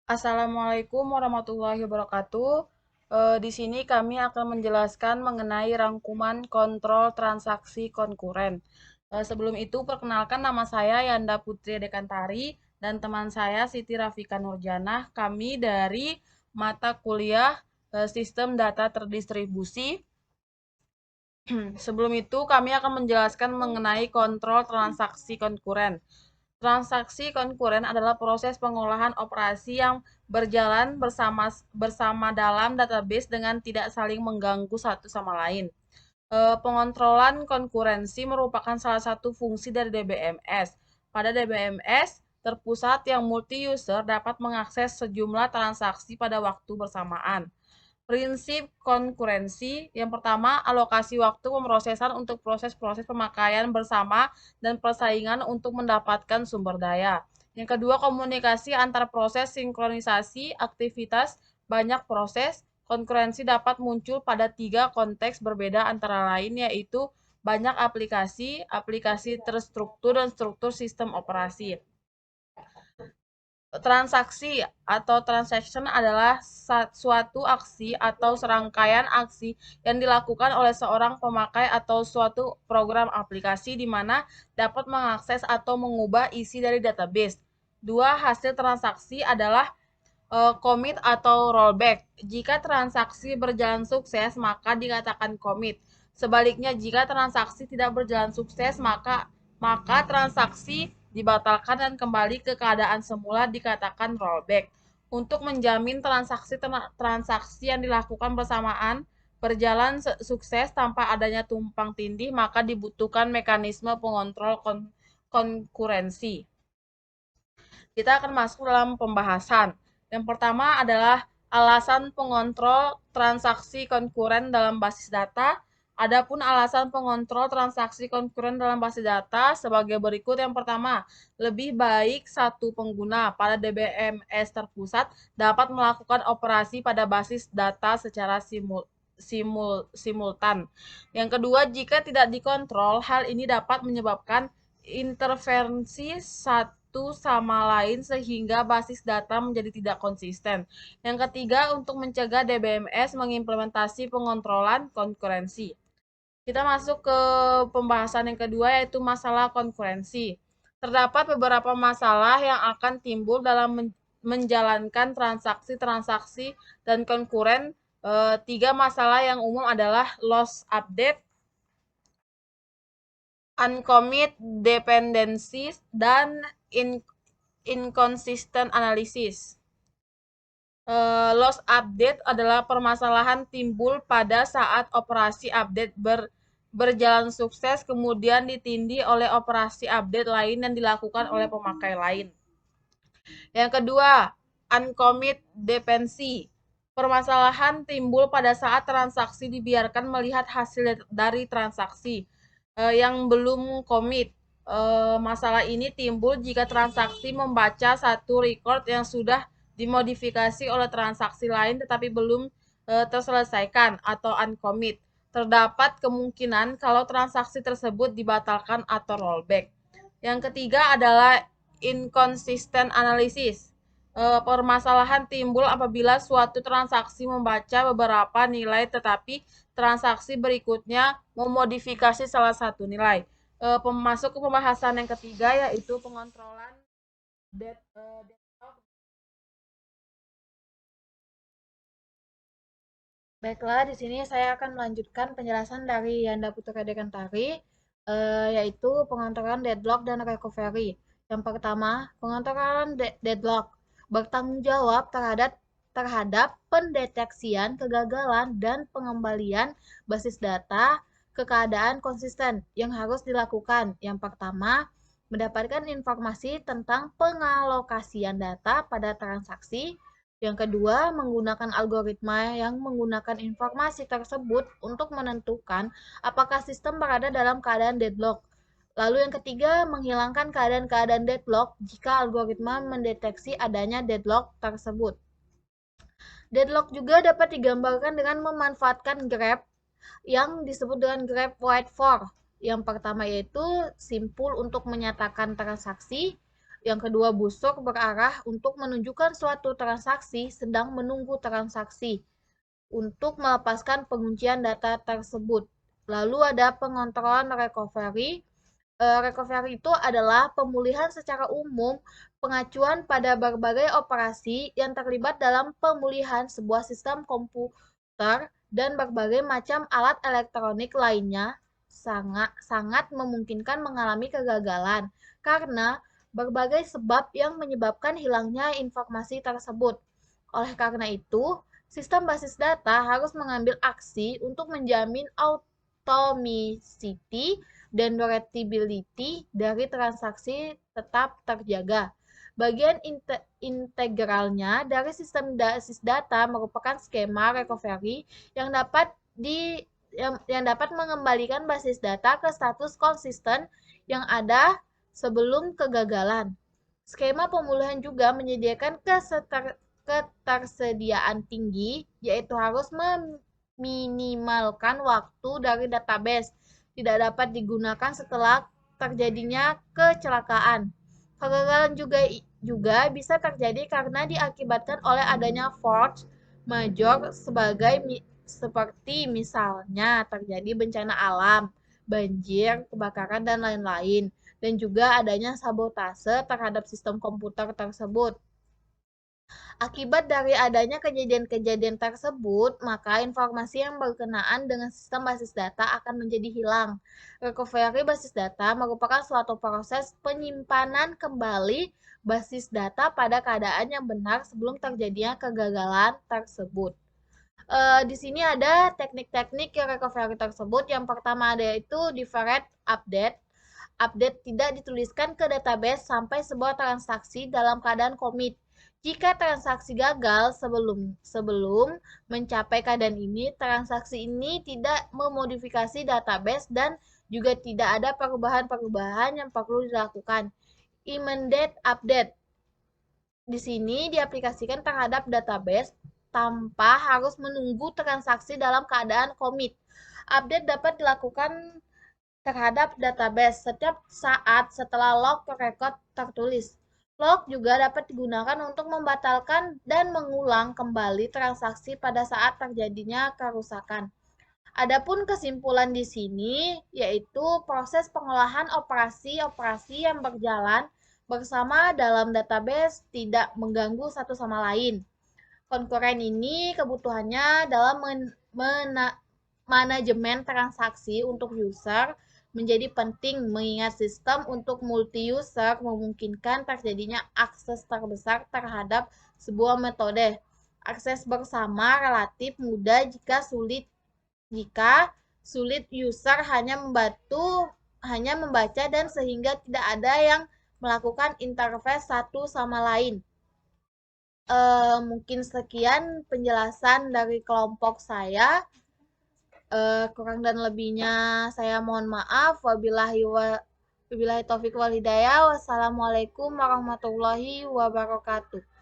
Assalamualaikum warahmatullahi wabarakatuh. Di sini kami akan menjelaskan mengenai rangkuman kontrol transaksi konkuren. Sebelum itu, perkenalkan nama saya Yanda Putri Dekantari dan teman saya Siti Rafika Nurjanah. Kami dari mata kuliah Sistem Data Terdistribusi. Sebelum itu, kami akan menjelaskan mengenai kontrol transaksi konkuren. Transaksi konkuren adalah proses pengolahan operasi yang berjalan bersama dalam database dengan tidak saling mengganggu satu sama lain. Pengontrolan konkurensi merupakan salah satu fungsi dari DBMS. Pada DBMS, terpusat yang multi-user dapat mengakses sejumlah transaksi pada waktu bersamaan. Prinsip konkurensi, yang pertama, alokasi waktu pemrosesan untuk proses-proses pemakaian bersama dan persaingan untuk mendapatkan sumber daya. Yang kedua, komunikasi antar proses sinkronisasi aktivitas banyak proses. Konkurensi dapat muncul pada tiga konteks berbeda antara lain, yaitu banyak aplikasi, aplikasi terstruktur, dan struktur sistem operasi. Transaksi atau transaction adalah suatu aksi atau serangkaian aksi yang dilakukan oleh seorang pemakai atau suatu program aplikasi di mana dapat mengakses atau mengubah isi dari database. Dua, hasil transaksi adalah commit atau rollback. Jika transaksi berjalan sukses, maka dikatakan commit. Sebaliknya, jika transaksi tidak berjalan sukses, maka transaksi dibatalkan dan kembali ke keadaan semula dikatakan rollback. Untuk menjamin transaksi yang dilakukan bersamaan berjalan sukses tanpa adanya tumpang tindih, maka dibutuhkan mekanisme pengontrol konkurensi. Kita akan masuk dalam pembahasan. Yang pertama adalah alasan pengontrol transaksi konkuren dalam basis data. Adapun alasan pengontrol transaksi konkuren dalam basis data sebagai berikut. Yang pertama, lebih baik satu pengguna pada DBMS terpusat dapat melakukan operasi pada basis data secara simultan. Yang kedua, jika tidak dikontrol, hal ini dapat menyebabkan intervensi satu sama lain sehingga basis data menjadi tidak konsisten. Yang ketiga, untuk mencegah DBMS mengimplementasi pengontrolan konkurensi. Kita masuk ke pembahasan yang kedua, yaitu masalah konkurensi. Terdapat beberapa masalah yang akan timbul dalam menjalankan transaksi-transaksi dan konkuren. Tiga masalah yang umum adalah loss update, uncommit dependencies, dan inconsistent analysis. Loss update adalah permasalahan timbul pada saat operasi update berjalan sukses kemudian ditindih oleh operasi update lain yang dilakukan oleh pemakai lain. Yang kedua, uncommit dependency. Permasalahan timbul pada saat transaksi dibiarkan melihat hasil dari transaksi yang belum komit. Masalah ini timbul jika transaksi membaca satu record yang sudah dimodifikasi oleh transaksi lain tetapi belum terselesaikan atau uncommit. Terdapat kemungkinan kalau transaksi tersebut dibatalkan atau rollback. Yang ketiga adalah inconsistent analysis. Permasalahan timbul apabila suatu transaksi membaca beberapa nilai tetapi transaksi berikutnya memodifikasi salah satu nilai. Masuk ke pembahasan yang ketiga, yaitu pengontrolan deadlock. Baiklah, di sini saya akan melanjutkan penjelasan dari Yanda Putra Dekantari, yaitu pengontrolan deadlock dan recovery. Yang pertama, pengontrolan deadlock bertanggung jawab terhadap pendeteksian kegagalan dan pengembalian basis data ke keadaan konsisten yang harus dilakukan. Yang pertama, mendapatkan informasi tentang pengalokasian data pada transaksi. Yang kedua, menggunakan algoritma yang menggunakan informasi tersebut untuk menentukan apakah sistem berada dalam keadaan deadlock. Lalu yang ketiga, menghilangkan keadaan-keadaan deadlock jika algoritma mendeteksi adanya deadlock tersebut. Deadlock juga dapat digambarkan dengan memanfaatkan graph yang disebut dengan graph Whiteford. Yang pertama yaitu simpul untuk menyatakan transaksi. Yang kedua, busur berarah untuk menunjukkan suatu transaksi sedang menunggu transaksi untuk melepaskan penguncian data tersebut. Lalu ada pengontrolan recovery. Recovery itu adalah pemulihan secara umum, pengacuan pada berbagai operasi yang terlibat dalam pemulihan sebuah sistem komputer dan berbagai macam alat elektronik lainnya sangat memungkinkan mengalami kegagalan karena berbagai sebab yang menyebabkan hilangnya informasi tersebut. Oleh karena itu, sistem basis data harus mengambil aksi untuk menjamin automaticity dan readability dari transaksi tetap terjaga. Bagian integralnya dari sistem basis data merupakan skema recovery yang dapat dapat mengembalikan basis data ke status konsisten yang ada sebelum kegagalan. Skema pemulihan juga menyediakan ketersediaan tinggi, yaitu harus meminimalkan waktu dari database tidak dapat digunakan setelah terjadinya kecelakaan. Kegagalan juga bisa terjadi karena diakibatkan oleh adanya force major seperti misalnya terjadi bencana alam, banjir, kebakaran, dan lain-lain. Dan juga adanya sabotase terhadap sistem komputer tersebut. Akibat dari adanya kejadian-kejadian tersebut, maka informasi yang berkenaan dengan sistem basis data akan menjadi hilang. Recovery basis data merupakan suatu proses penyimpanan kembali basis data pada keadaan yang benar sebelum terjadinya kegagalan tersebut. Di sini ada teknik-teknik recovery tersebut. Yang pertama ada yaitu deferred update. Update tidak dituliskan ke database sampai sebuah transaksi dalam keadaan commit. Jika transaksi gagal sebelum mencapai keadaan ini, transaksi ini tidak memodifikasi database dan juga tidak ada perubahan-perubahan yang perlu dilakukan. Immediate update di sini diaplikasikan terhadap database tanpa harus menunggu transaksi dalam keadaan commit. Update dapat dilakukan terhadap database setiap saat setelah log record tertulis. Log juga dapat digunakan untuk membatalkan dan mengulang kembali transaksi pada saat terjadinya kerusakan. Adapun kesimpulan di sini yaitu proses pengolahan operasi-operasi yang berjalan bersama dalam database tidak mengganggu satu sama lain. Konkuren ini kebutuhannya dalam manajemen transaksi untuk user menjadi penting mengingat sistem untuk multi-user memungkinkan terjadinya akses terbesar terhadap sebuah metode. Akses bersama relatif mudah jika sulit user hanya membaca dan sehingga tidak ada yang melakukan interface satu sama lain. Mungkin sekian penjelasan dari kelompok saya. Kurang dan lebihnya saya mohon maaf. Wabillahi taufiq wal hidayah. Wassalamualaikum warahmatullahi wabarakatuh.